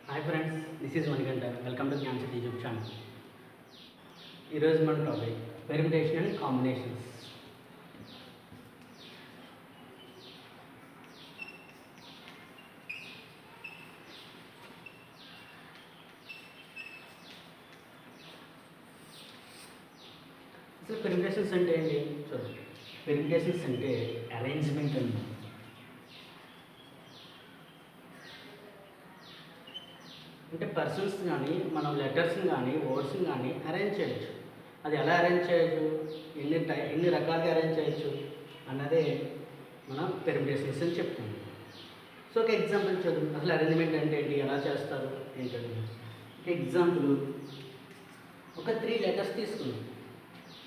Hi friends, this is Manikanta. Welcome to Gnanset YouTube channel. ఈరోజు మన topic permutation and combinations. అసలు permutations అంటే ఏంటి చూడండి. పెర్మిటేషన్స్ అంటే అరేంజ్మెంట్ అన్నమాట. అంటే పర్సన్స్ కానీ మనం లెటర్స్ని కానీ వర్డ్స్ని కానీ అరేంజ్ చేయొచ్చు. అది ఎలా అరేంజ్ చేయొచ్చు, ఎన్ని రకాలుగా అరేంజ్ చేయొచ్చు అన్నదే మనం పెర్మిటేషన్స్ అని చెప్తాం. సో ఒక ఎగ్జాంపుల్ చదువు. అసలు అరేంజ్మెంట్ అంటే ఏంటి, ఎలా చేస్తారు ఏంటంటే, ఒక ఎగ్జాంపుల్ ఒక 3 లెటర్స్ తీసుకున్నాం.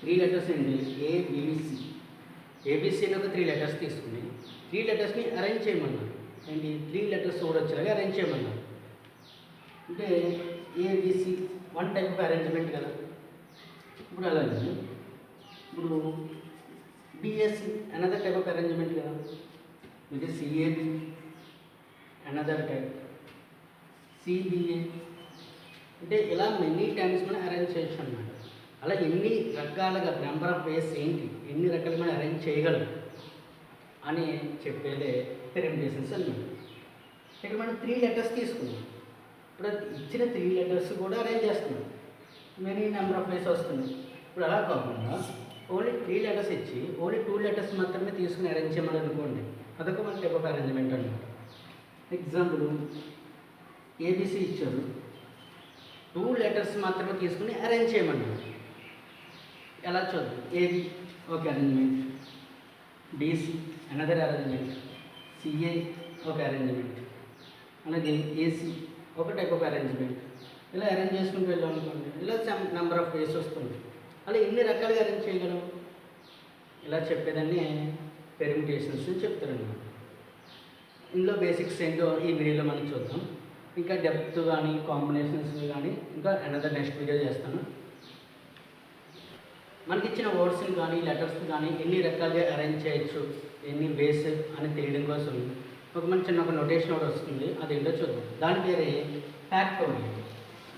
3 లెటర్స్ ఏంటి, ఏబిసి. ఏబిసిని ఒక 3 లెటర్స్ తీసుకుని 3 లెటర్స్ని అరేంజ్ చేయమన్నారు. ఏంటి, 3 లెటర్స్ కూడా వచ్చేలాగా అరేంజ్ చేయమన్నారు. అంటే ABC one type of arrangement కదా. ఇప్పుడు అలాగే ఇప్పుడు BSc another type of arrangement కదా. ఇది సిఏబి అనదర్ టైప్, సిబిఏ. అంటే ఇలా మెనీ టైమ్స్ మనం అరేంజ్ చేయొచ్చు అన్నమాట. అలా ఎన్ని రకాలుగా నెంబర్ ఆఫ్ వేస్ ఏంటి, ఎన్ని రకాలుగా మనం అరేంజ్ చేయగలం అని చెప్పేదే పెర్మిటేషన్స్ అన్నమాట. ఇక్కడ మనం 3 లెటర్స్ తీసుకున్నాం. ఇప్పుడు ఇచ్చిన 3 లెటర్స్ కూడా అరేంజ్ చేస్తున్నాం, మెనీ నెంబర్ ఆఫ్ వేస్ వస్తుంది. ఇప్పుడు అలా కాకుండా ఓన్లీ 3 లెటర్స్ ఇచ్చి ఓన్లీ 2 లెటర్స్ మాత్రమే తీసుకుని అరేంజ్ చేయమని అనుకోండి, అదొక మన టైప్ ఆఫ్ అరేంజ్మెంట్ అనమాట. ఎగ్జాంపుల్ ఏబిసి ఇచ్చారు, 2 లెటర్స్ మాత్రమే తీసుకుని అరేంజ్ చేయమన్నారు. ఎలా చూద్దాం. ఏబి ఒక arrangement, DC another arrangement, CA ఒక అరేంజ్మెంట్, అలాగే ఏసీ ఒక టైప్ ఆఫ్ అరేంజ్మెంట్. ఇలా అరేంజ్ చేసుకుంటూ వెళ్ళాం అనుకోండి, ఇలా సమ్ నెంబర్ ఆఫ్ వేస్ వస్తుంది. అలా ఎన్ని రకాలుగా అరేంజ్ చేయగలం ఇలా చెప్పేదాన్ని పెర్మిటేషన్స్ అని చెప్తారన్నమాట. ఇందులో బేసిక్స్ ఏంటో ఈ వీడియోలో మనం చూద్దాం. ఇంకా డెప్త్ కానీ కాంబినేషన్స్ కానీ ఇంకా అనదర్ నెక్స్ట్ వీడియో చేస్తాను. మనకి ఇచ్చిన వర్డ్స్ని కానీ లెటర్స్ని కానీ ఎన్ని రకాలుగా అరేంజ్ చేయొచ్చు, ఎన్ని వేస్ అని తెలియడం కోసం ఒక చిన్న నోటేషన్ ఒకటి వస్తుంది. అది ఏంటో చూద్దాం. దాని పేరే ఫ్యాక్టోరియల్.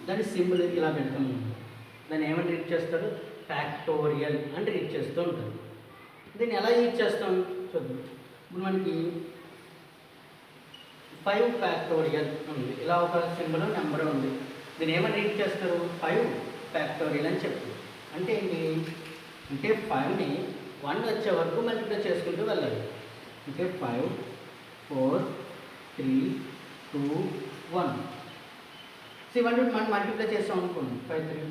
దాని సింబల్ ఇలా పెడతాము. దాన్ని ఏమని రీడ్ చేస్తారు, ఫ్యాక్టోరియల్ అని రీడ్ చేస్తూ ఉంటారు. దీన్ని ఎలా యూజ్ చేస్తాం చూద్దాం. ఇప్పుడు మనకి 5 ఫ్యాక్టోరియల్ ఉంది. ఇలా ఒక సింబల్ నెంబర్ ఉంది. దీన్ని ఏమని రీడ్ చేస్తారు, 5 ఫ్యాక్టోరియల్ అని చెప్తారు. అంటే ఏంటి అంటే 5ని 1 వచ్చే వరకు మల్టిప్లై చేసుకుంటూ వెళ్ళాలి. అంటే 5 4 3 2 1. సో ఇవన్నీ మనం మల్టిప్లై చేస్తాం అనుకోండి, 5 3.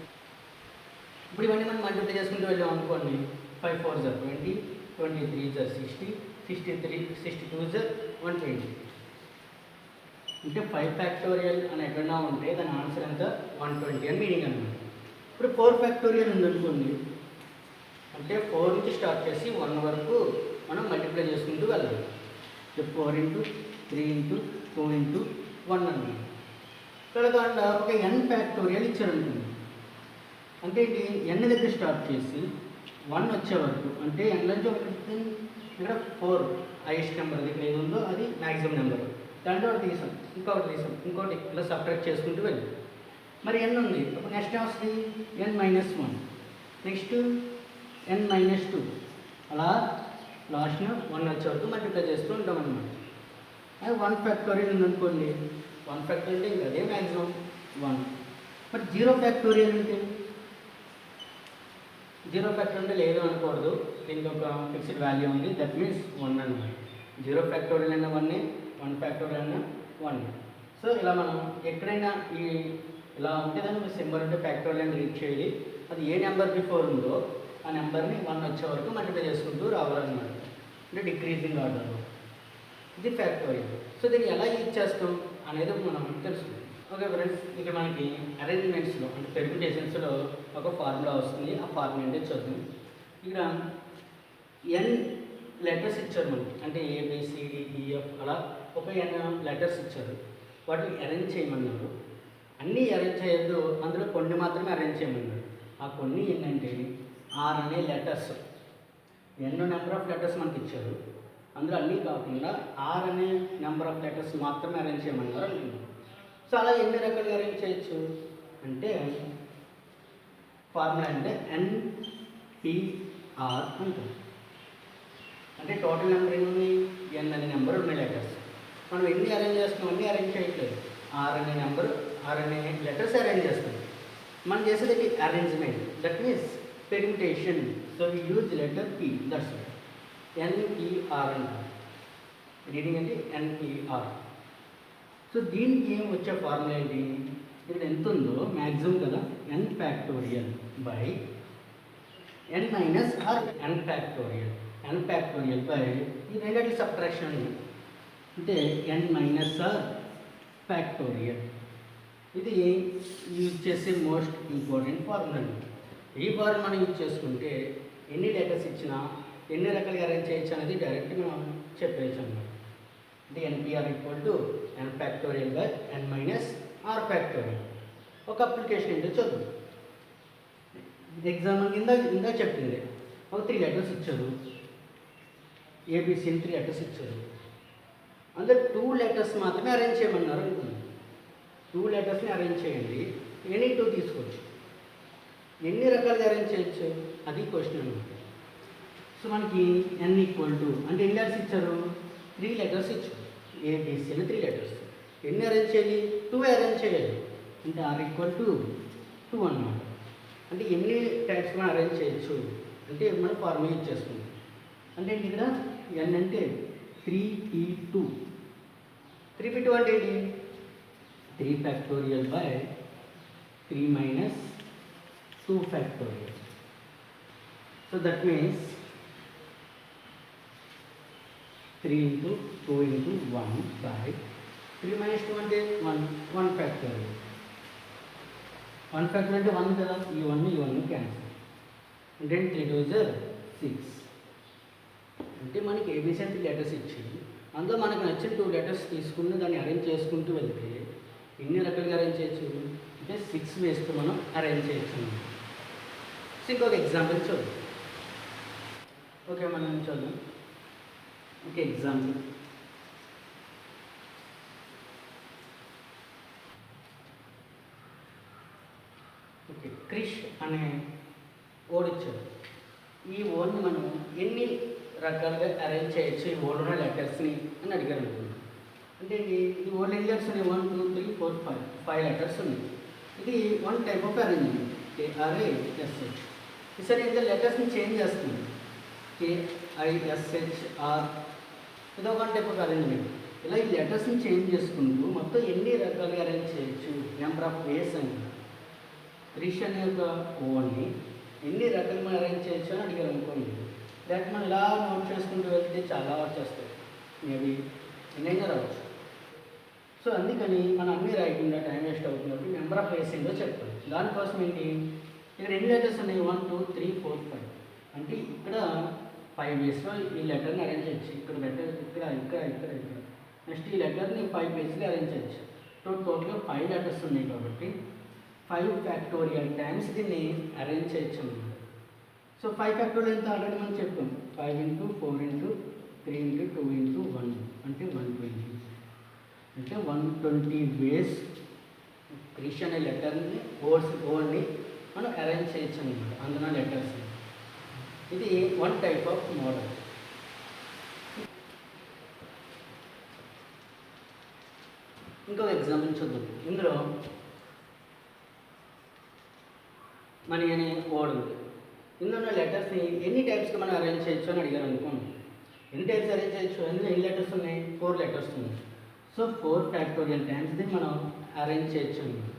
ఇప్పుడు ఇవన్నీ మనం మల్టిప్లై చేసుకుంటూ వెళ్ళాం అనుకోండి, 5 4 జర్ 20, 23 జర్ 60, 63 62 జర్ 120. అంటే 5 ఫ్యాక్టోరియల్ అని ఎక్కడన్నా ఉంటే దాని ఆన్సర్ ఎంత, 120 అని మీనింగ్ అనమాట. ఇప్పుడు 4 ఫ్యాక్టోరియల్ ఉందనుకోండి, అంటే 4 నుంచి స్టార్ట్ చేసి 1 వరకు మనం మల్టిప్లై చేసుకుంటూ వెళ్ళాలి. 4 ఇంటూ 3 ఇంటూ 2 ఇంటూ 1 అన్నమాట. ఇక్కడ కాకుండా ఒక n ఫ్యాక్టోరియల్ ఇచ్చారనుకోండి, అంటే n దగ్గర స్టార్ట్ చేసి 1 వచ్చే వరకు, అంటే n నుంచి ఇక్కడ 4 హైయెస్ట్ నెంబర్ దగ్గర ఏది ఉందో అది మ్యాక్సిమం నెంబర్. దాంట్లో ఒకటి తీసాం, ఇంకోటి ఇలా సబ్ట్రాక్ట్ చేసుకుంటూ వెళ్ళి మరి n ఉంది. అప్పుడు నెక్స్ట్ వస్తుంది n-1, నెక్స్ట్ n-2, అలా లాస్ట్న 1 వచ్చే వరకు మల్టిప్లై చేస్తూ ఉంటాం అన్నమాట. అది 1 ఫ్యాక్టోరియల్ ఉందనుకోండి, 1 ఫ్యాక్టోరియల్ ఇంకా అదే మ్యాక్సిమం 1. మరి 0 ఫ్యాక్టోరియల్ అంటే 0 ఫ్యాక్టోరియల్ అంటే లేదు అనకూడదు, దీనికి ఒక ఫిక్స్డ్ వాల్యూ ఉంది, దట్ మీన్స్ 1 అన్నమాట. 0 ఫ్యాక్టోరియల్ అయినా 1, 1 ఫ్యాక్టోరియల్ అయినా 1. సో ఇలా మనం ఎక్కడైనా ఇలా ఉంటే దాన్ని సింబల్ ఉంటే ఫ్యాక్టోరియల్ అని రీడ్ చేయాలి. అది ఏ నెంబర్ బిఫోర్ ఉందో ఆ నెంబర్ని 1 వచ్చే వరకు మల్టిప్లై చేసుకుంటూ రావాలన్నమాట, అంటే డిక్రీజింగ్ ఆర్డర్లో. ఇది ఫ్యాక్టోరియల్. సో దీన్ని ఎలా యూజ్ చేస్తాం అనేది మనం తెలుసుకుందాం. ఓకే ఫ్రెండ్స్, ఇక మనకి అరేంజ్మెంట్స్లో అంటే పెర్మిటేషన్స్లో ఒక ఫార్ములా వస్తుంది. ఆ ఫార్ములా ఏంటో చూద్దాం. ఇక్కడ n లెటర్స్ ఇచ్చారు మనకి, అంటే ABCDEF అలా ఒక n లెటర్స్ ఇచ్చారు. వాటిని అరేంజ్ చేయమన్నారు. అన్నీ అరేంజ్ చేయొద్దు, అందులో కొన్ని మాత్రమే అరేంజ్ చేయమన్నారు. ఆ కొన్ని ఏంటంటే R అనే letters, n number of letters మనకి ఇచ్చారు, అందులో అన్నీ కాకుండా R అనే నెంబర్ ఆఫ్ లెటర్స్ మాత్రమే అరేంజ్ చేయమన్నారు అనుకున్నాం. సో అలా ఎన్ని రకాలుగా అరేంజ్ చేయొచ్చు అంటే ఫార్ములా అంటే NPR ఉంటుంది. అంటే టోటల్ నెంబర్ ఎన్ని ఉన్నాయి, N అనే నెంబర్ ఉన్నాయి లెటర్స్. మనం ఎన్ని అరేంజ్ చేస్తున్నాం, అన్నీ అరేంజ్ చేయట్లేదు. R అనే నెంబర్, R అనే లెటర్స్ అరేంజ్ చేస్తాం. మనం చేసేది arrangement, that means permutation. So we use letter P, దట్స్ NPR అంటారు. రీడింగ్ అంటే NPR. సో దీనికి ఏం వచ్చే ఫార్ములా ఏంటి, ఇక్కడ ఎంత ఉందో మ్యాక్సిమం కదా, n factorial by n minus r n factorial by ఈ రెండింటి సబ్ట్రాక్షన్ అంటే n మైనస్ ఆర్ ఫ్యాక్టోరియల్. ఇది యూజ్ చేసే మోస్ట్ ఇంపార్టెంట్ ఫార్ములా. ఈ ఫార్ములా మనం యూజ్ చేసుకుంటే ఎన్ని లెటర్స్ ఇచ్చినా ఎన్ని రకాలుగా అరేంజ్ చేయొచ్చు అనేది డైరెక్ట్ మనం చెప్పేయచ్చు అన్నమాట. అంటే NPR equal to n factorial by n minus r factorial. ఒక అప్లికేషన్ ఏంటో చూద్దాం. ఎగ్జాంపుల్ కింద చెప్పింది, ఒక 3 లెటర్స్ ఇచ్చారు, ABC అని 3 లెటర్స్ ఇచ్చారు. అందులో 2 లెటర్స్ మాత్రమే అరేంజ్ చేయమన్నారు అనుకుంది. 2 లెటర్స్ని అరేంజ్ చేయండి, ఎనీ 2 తీసుకోవచ్చు. ఎన్ని రకాలుగా అరేంజ్ చేయొచ్చు అది క్వశ్చన్ అనమాట. సో మనకి n ఈక్వల్ టు అంటే ఎన్ని లెటర్స్ ఇచ్చారు, 3 లెటర్స్ ఇచ్చారు. ABC అని 3 లెటర్స్. ఎన్ని అరేంజ్ చేయాలి, 2 అరేంజ్ చేయాలి. అంటే R ఈక్వల్ టు 2 అన్నమాట. అంటే ఎన్ని టైప్స్ మనం అరేంజ్ చేయొచ్చు అంటే మనం ఫార్ములా యూజ్ చేసుకుంటాం. అంటే ఇక్కడ n అంటే 3p2. 3p2 అంటే ఏంటి, 3 factorial by 3 minus 2 factorial. So that means 3 into 2 into 1 by 3 minus 2 అంటే 1 ఫ్యాక్టోరియల్. 1 ఫ్యాక్టోరియల్ అంటే 1 కదా, ఈ 1 క్యాన్సిల్. అంటే 3 2 is 6. అంటే మనకి ABC 3 లెటర్స్ ఇచ్చి అందులో మనకు నచ్చిన 2 లెటర్స్ తీసుకుని దాన్ని అరేంజ్ చేసుకుంటూ వెళ్తే ఎన్ని రకాలుగా అరేంజ్ చేయొచ్చు అంటే 6 వేస్తూ మనం అరేంజ్ చేయొచ్చు. సో ఇంకొక ఎగ్జాంపుల్ చూద్దాం. ఓకే, మనం చూద్దాం. ఓకే, ఎగ్జాంపుల్ ఓకే, క్రిష్ అనే వర్డ్ ఇచ్చారు. ఈ వర్డ్ని మనం ఎన్ని రకాలుగా అరేంజ్ చేయొచ్చు ఈ వర్డ్ ఉన్న లెటర్స్ని అని అడిగారు అనుకున్నాం. అంటే ఈ వర్డ్ ఎన్ని లెటర్స్ ఉన్నాయి, 1 2 3 4 5 లెటర్స్ ఉన్నాయి. ఇది 1 టైప్ ఆఫ్ అరేంజ్మెంట్, KRASH. ఈసారి ఇంకా లెటర్స్ని చేంజ్ చేస్తుంది, KISHR. ఇది ఒక టైప్ ఆఫ్ అరేంజ్మెంట్. ఇలా ఈ లెటర్స్ని చేంజ్ చేసుకుంటూ మొత్తం ఎన్ని రకాలుగా అరేంజ్ చేయొచ్చు, నెంబర్ ఆఫ్ వేస్ అని. క్రిష్ అనే ఒక వర్డ్ని ఎన్ని రకాలుగా అరేంజ్ చేయొచ్చు అని అడిగారు అనుకోండి. దాన్ని మనం ఇలా నోట్ చేసుకుంటూ వెళ్తే చాలా వచ్చేస్తాయి, మేబీ ఎన్నైనా రావచ్చు. సో అందుకని మనం అన్నీ రాయకుండా టైం వేస్ట్ అవుతున్నప్పుడు నెంబర్ ఆఫ్ వేస్ ఏంటో చెప్తాం. దానికోసం ఏంటి, ఇక్కడ ఎన్ని లెటర్స్ ఉన్నాయి, 1 2 3 4 5. అంటే ఇక్కడ 5 వేస్లో ఈ లెటర్ని అరేంజ్ చేయొచ్చు. ఇక్కడ లెటర్ ఇక్కడ ఇక్కడ ఇక్కడ ఇక్కడ. నెక్స్ట్ ఈ లెటర్ని 5 వేస్లో అరేంజ్ చేయొచ్చు. టోటల్గా 5 లెటర్స్ ఉన్నాయి కాబట్టి 5 ఫ్యాక్టోరియల్ టైమ్స్ దీన్ని అరేంజ్ చేయొచ్చు అన్నమాట. సో 5 ఫ్యాక్టోరియల్ ఎంత ఆల్రెడీ మనం చెప్పాం, 5 into 4 into 3 into 2 into 1 అంటే 120. అంటే 120 వేస్ క్రిష్ అనే లెటర్ని వర్డ్ని మనం అరేంజ్ చేయొచ్చు అన్నమాట, అందులో లెటర్స్. ఇది 1 టైప్ ఆఫ్ మోడల్. ఇంకొక ఎగ్జాంపుల్ చూద్దాం. ఇందులో మనీ అనే వర్డ్ ఉంది. ఇందులో లెటర్స్ని ఎన్ని టైప్స్గా మనం అరేంజ్ చేయొచ్చు అని అడిగారు అనుకోండి. ఎన్ని టైప్స్ అరేంజ్ చేయొచ్చు, అందులో ఎన్ని లెటర్స్ ఉన్నాయి, 4 లెటర్స్ ఉన్నాయి. సో 4 ఫ్యాక్టోరియల్ టైమ్స్ది మనం అరేంజ్ చేయొచ్చు అన్నమాట.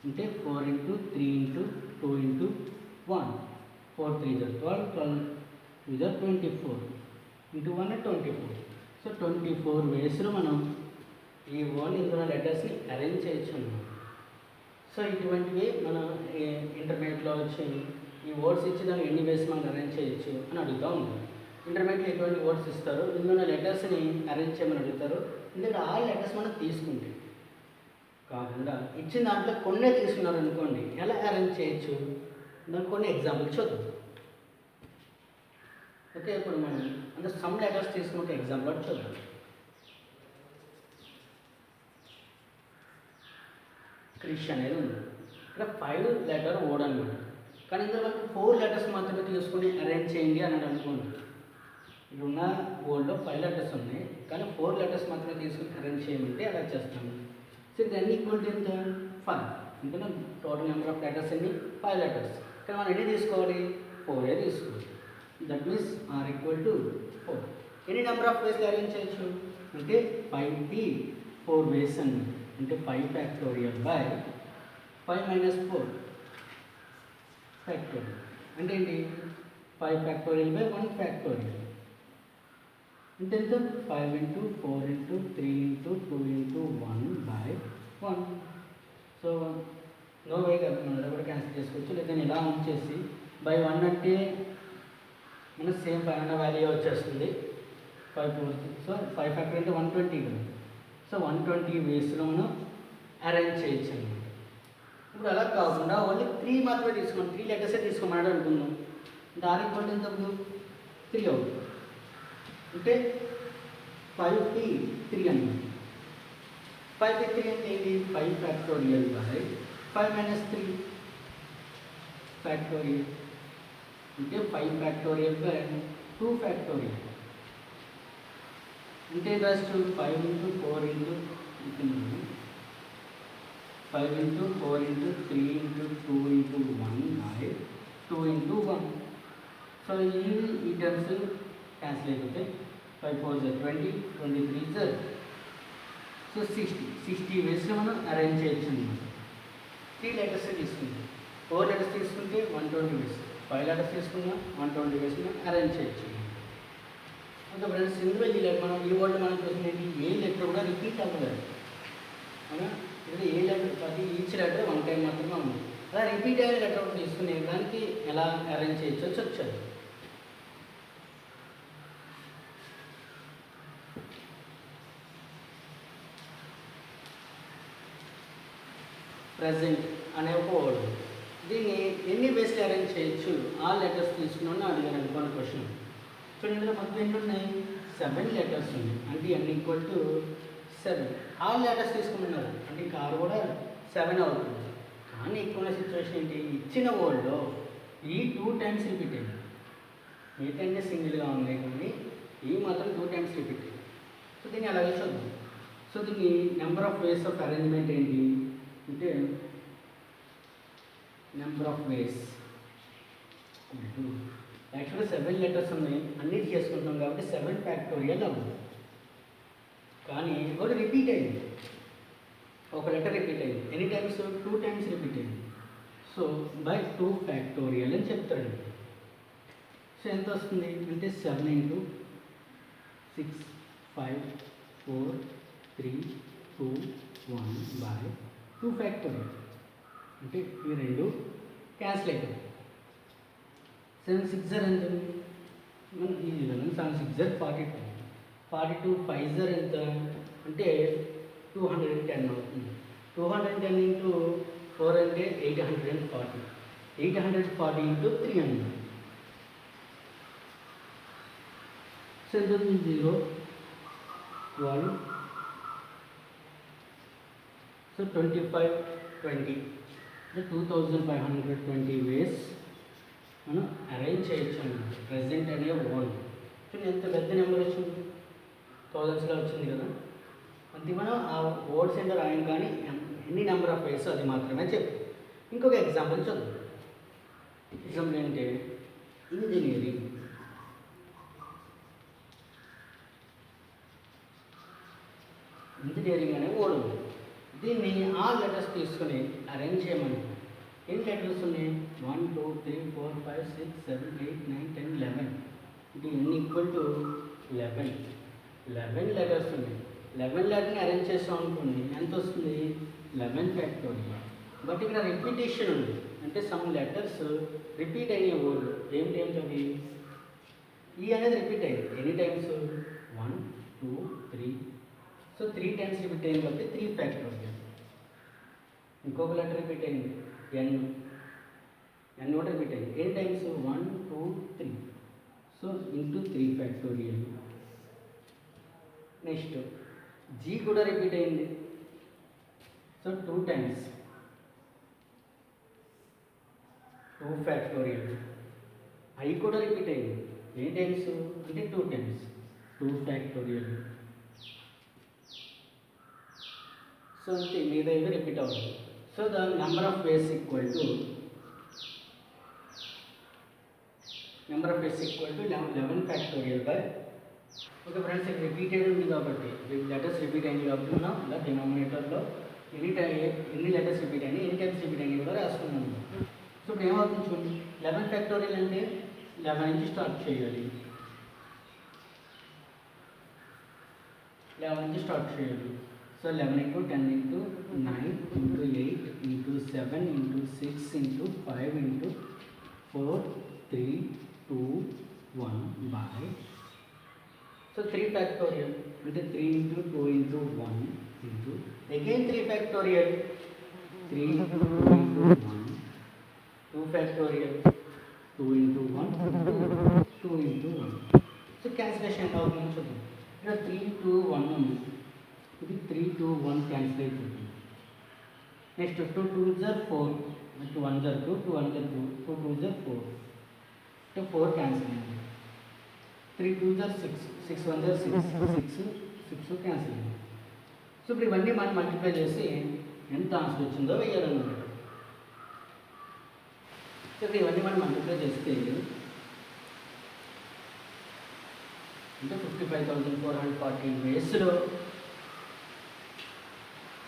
అంటే 4 into 3 into 2 into 1. 4 3 is 12, 12 is 24 into 1 is 24. So 24 వేస్లో మనం ఈ వర్డ్ ఇందులో లెటర్స్ని అరేంజ్ చేయొచ్చు అన్నమాట. సో ఇటువంటివి మనం ఇంటర్మీడియట్లో వచ్చి ఈ వర్డ్స్ ఇచ్చి దాన్ని ఎన్ని వేస్ మనం అరేంజ్ చేయొచ్చు అని అడుగుతూ ఉంటారు. ఇంటర్మీడియట్లో ఎటువంటి వర్డ్స్ ఇస్తారు, ఇందులో లెటర్స్ని అరేంజ్ చేయమని అడుగుతారు. ఎందుకంటే ఆ లెటర్స్ మనం తీసుకుంటే కాకుండా ఇచ్చిన దాంట్లో కొన్నే తీసుకున్నారు అనుకోండి, ఎలా అరేంజ్ చేయొచ్చు దానికి కొన్ని ఎగ్జాంపుల్స్ చూద్దాం. ఓకే, ఇప్పుడు మనం అంటే సమ్ లెటర్స్ తీసుకుంటే ఎగ్జాంపుల్ చూద్దాం. క్రిష్ అనేది ఉంది. ఇక్కడ 5 లెటర్ వర్డ్ అనమాట. కానీ ఇందులో మనకి 4 లెటర్స్ మాత్రమే తీసుకొని అరేంజ్ చేయండి అని అనుకోండి. ఇక్కడ ఉన్న వర్డ్లో 5 లెటర్స్ ఉన్నాయి, కానీ 4 లెటర్స్ మాత్రమే తీసుకొని అరేంజ్ చేయమంటే అలా చేస్తాము. సో ఇది అన్ని ఈక్వల్ టు ఎంత 5. అంటే టోటల్ నెంబర్ ఆఫ్ లెటర్స్ అన్ని 5 లెటర్స్. కానీ మనం ఎన్ని తీసుకోవాలి? 4 తీసుకోవాలి. That means r equal to 4. ఎన్ని నెంబర్ ఆఫ్ వేస్లో అరేంజ్ చేయొచ్చు అంటే 5కి 4 వేస్ అండి. అంటే 5 ఫ్యాక్టోరియల్ బై 5 మైనస్ 4 ఫ్యాక్టోరియల్. అంటే ఏంటి? 5 ఫ్యాక్టోరియల్ బై 1 ఫ్యాక్టోరియల్. అంటే ఎంత? 5 into 4 into 3 into 2 into 1 by 1. So no way కదా, మనం కూడా క్యాన్సిల్ చేసుకోవచ్చు. లేదా ఇలా ఉంచేసి బై 1 అంటే మనకు సేమ్ పైన వాల్యూ వచ్చేస్తుంది 5 4. సో 5 ఫ్యాక్టర్ అంటే 120 కదా. సో 120 వేస్లో మనం అరేంజ్ చేయొచ్చు అనమాట. ఇప్పుడు అలా కాకుండా ఓన్లీ 3 మాత్రమే తీసుకోండి, 3 లెటర్సే తీసుకోమన్నాడు అనుకుందాం. దాని ఈక్వల్ ఎంత? 3 అవుతుంది. అంటే 5కి 3 అన్నమాట. 5కి 3 అంటే ఏంటి? 5 ఫ్యాక్టోరియల్ బై 5 మైనస్ 3 ఫ్యాక్టోరియల్. అంటే 5 ఫ్యాక్టోరియల్ బై 2 ఫ్యాక్టోరియల్. అంటే just 5 into 4 into 5 into 4 into 3 into 2 into 1 by 2 into 1. So ఈ టర్మ్స్ క్యాన్సిల్ అయిపోతే 5 4 20, 23 సో 60 వేస్లో మనం అరేంజ్ చేయొచ్చు అనమాట. 3 లెటర్స్ తీసుకుంటాం. 4 లెటర్స్ తీసుకుంటే 120 వేస్. 5 లెటర్స్ తీసుకున్నా 120 వేస్లో అరేంజ్ చేయొచ్చు. ఓకే ఫ్రెండ్స్, ఇందులో మనం ఈ వర్డ్ మనం చూసినట్టు ఏ లెటర్ కూడా రిపీట్ అవ్వలేదు. అవునా? ఇది ఏ లెటర్ ప్రతి ఈచ్ లెటర్ 1 టైం మాత్రమే ఉంది. అలా రిపీట్ అయ్యే లెటర్ ఒకటి తీసుకునే దానికి ఎలా అరేంజ్ చేయొచ్చో వచ్చారు. ప్రజెంట్ అనే ఒక వర్డ్. దీన్ని ఎన్ని వేస్లో అరేంజ్ చేయొచ్చు? ఆల్ లెటర్స్ తీసుకున్నాను అడిగాను అనుకోండి క్వశ్చన్. సో ఇందులో మొత్తం ఎన్ని ఉన్నాయి? 7 లెటర్స్ ఉన్నాయి. అంటే n equal to 7. All letters తీసుకున్నారు అంటే కార్ కూడా 7 అవుతుంది. కానీ ఇక్కడ ఉన్న సిచ్యువేషన్ ఏంటి? ఇచ్చిన వర్డ్లో ఈ 2 టైమ్స్ రిపీట్ అయింది. మిగతా సింగిల్గా ఉన్నాయి కానీ ఈ మాత్రం 2 టైమ్స్ రిపీట్ అయింది. సో దీన్ని అలాగే చూద్దాం. సో దీన్ని number of ways of arrangement ఏంటి అంటే నెంబర్ ఆఫ్ వేస్ యాక్చువల్గా 7 లెటర్స్ ఉన్నాయి, అన్నీ చేసుకుంటాం కాబట్టి 7 ఫ్యాక్టోరియల్ అవ్వదు. కానీ ఒకటి రిపీట్ అయింది, ఒక లెటర్ రిపీట్ అయింది. Any times? 2 టైమ్స్ రిపీట్ అయింది. సో బై 2 ఫ్యాక్టోరియల్ అని చెప్తాడు. సో ఎంత వస్తుంది అంటే 7 ఇంటూ 6 5 4 3 2 1 బై 2 ఫ్యాక్టోరియల్. అంటే ఈ రెండు క్యాన్సిల్ అయిపోయింది. 7 6 ఎంత? మనకి ఈ 7 6 42. 42 5 ఎంత అంటే 210 అవుతుంది. 210 ఇంటూ 4 అంటే 840. 840 ఇంటూ 300. సో ఎంత అవుతుంది? 0 1. సో 25 20 అంటే 2520 వేస్ మనం అరేంజ్ చేయొచ్చు అన్నమాట. ప్రజెంట్ అనే వర్డ్. చూడండి ఎంత పెద్ద నెంబర్ వచ్చింది, థౌజండ్స్లో వచ్చింది కదా. అంతే మనం ఆ వర్డ్స్ ఏంటో రాయం కానీ ఎన్ని నెంబర్ ఆఫ్ వేస్ అది మాత్రమే చెప్పు. ఇంకొక ఎగ్జాంపుల్ చూద్దాం. ఎగ్జాంపుల్ ఏంటంటే ఇంజనీరింగ్. ఇంజనీరింగ్ అనే వర్డ్ ఉంది. దీన్ని ఆల్ లెటర్స్ తీసుకొని అరేంజ్ చేయమని. ఎన్ని లెటర్స్ ఉన్నాయి? 1 2 3 4 5 6 7 8 9 10 11. ఇది ఎన్ని ఈక్వల్ టు 11. 11 లెటర్స్ ఉన్నాయి. 11 లెటర్ని అరేంజ్ చేస్తాం అనుకోండి, ఎంత వస్తుంది? 11 ఫ్యాక్టోరియల్. బట్ ఇక్కడ రిపీటేషన్ ఉంది. అంటే సమ్ లెటర్స్ రిపీట్ అయిన వర్డ్ ఏమిటి అవి? ఈ అనేది రిపీట్ అయింది. ఎన్ని టైమ్స్? 1 2 3. సో 3 టైమ్స్ రిపీట్ అయింది కాబట్టి 3 ఫ్యాక్టోరియల్. ఇంకొక లెటర్ రిపీట్ అయింది n కూడా రిపీట్ అయింది. ఎన్ని times? 1 2 3. So into 3 factorial. Next G కూడా రిపీట్ అయింది. So 2 times 2 factorial. i కూడా రిపీట్ అయింది. ఏ టైమ్స్ అంటే 2 టైమ్స్. 2 ఫ్యాక్టోరియల్. సో అంతే, మీద ఇది రిపీట్ అవుతుంది. So the number of ways equal to 11 factorial by. Okay friends, ఇది రిపీటెడ్ ఉంది కాబట్టి, లెటర్స్ రిపీట్ అయింది కాబట్టి మనం ఇలా డినామినేటర్లో ఎన్ని లెటర్స్ రిపీట్ అయినాయి, ఎన్ని టైమ్స్ రిపీట్ అయినాయి కూడా రాసుకున్నాము. సో ఇప్పుడు ఏమవుతుంది చూడండి, 11 ఫ్యాక్టోరియల్ అంటే 11 నుంచి స్టార్ట్ చేయాలి. 11 నుంచి స్టార్ట్ చేయాలి. So 11 into 10 into 9 into 8 into 7 into 6 into 5 into 4 3 2 1 by. So 3 factorial అంటే 3 into 2 into 1 into again 3 factorial, 3 into 2 into 1, 2 factorial, 2 into 1 2 into 1. So cancellation ఎంత అవుతుందో చూద్దాం. ఇక్కడ 3 2 1 ఉంది, ఇది 3 2 1 క్యాన్సిల్ అయిపోతుంది. Next 2 2s are 4, 2 1s are 2, 2 1s are 2, 2 2s are 4, అంటే 4 cancel అయింది. 3 2s are 6, 6 1s are 6, 6 cancel అయింది. సో ఇప్పుడు ఇవన్నీ మనం మల్టిప్లై చేసి ఎంత ఆన్సర్ వచ్చిందో వేయాలన్నమాట. సో ఇప్పుడు ఇవన్నీ మనం మల్టిప్లై చేస్తే అంటే 55,414 వేస్లో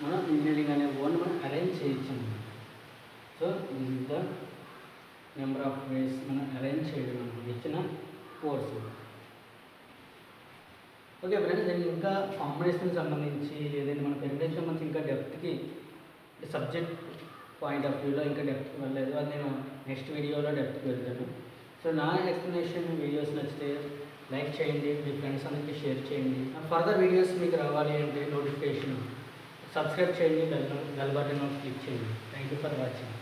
మనం ఇంజనీరింగ్ అనే వర్డ్ మనం అరేంజ్ చేయొచ్చు. So this is the number of ways మనం అరేంజ్ చేయడం ఇచ్చిన కోర్సు. ఓకే ఫ్రెండ్స్, నేను ఇంకా కాంబినేషన్ సంబంధించి ఏదైనా మన పెరిమిటేషన్ సంబంధించి ఇంకా డెప్త్కి సబ్జెక్ట్ పాయింట్ ఆఫ్ వ్యూలో ఇంకా డెప్త్కి వెళ్ళలేదు, అది నేను నెక్స్ట్ వీడియోలో డెప్త్కి వెళ్తాను. సో నా ఎక్స్ప్లెనేషన్ వీడియోస్ నచ్చితే లైక్ చేయండి, మీ ఫ్రెండ్స్ అందరికీ షేర్ చేయండి. ఫర్దర్ వీడియోస్ మీకు రావాలి అంటే నోటిఫికేషన్ సబ్స్క్రైబ్ చేయండి, బెల్ బటన్ క్లిక్ చేయండి. Thank you for watching.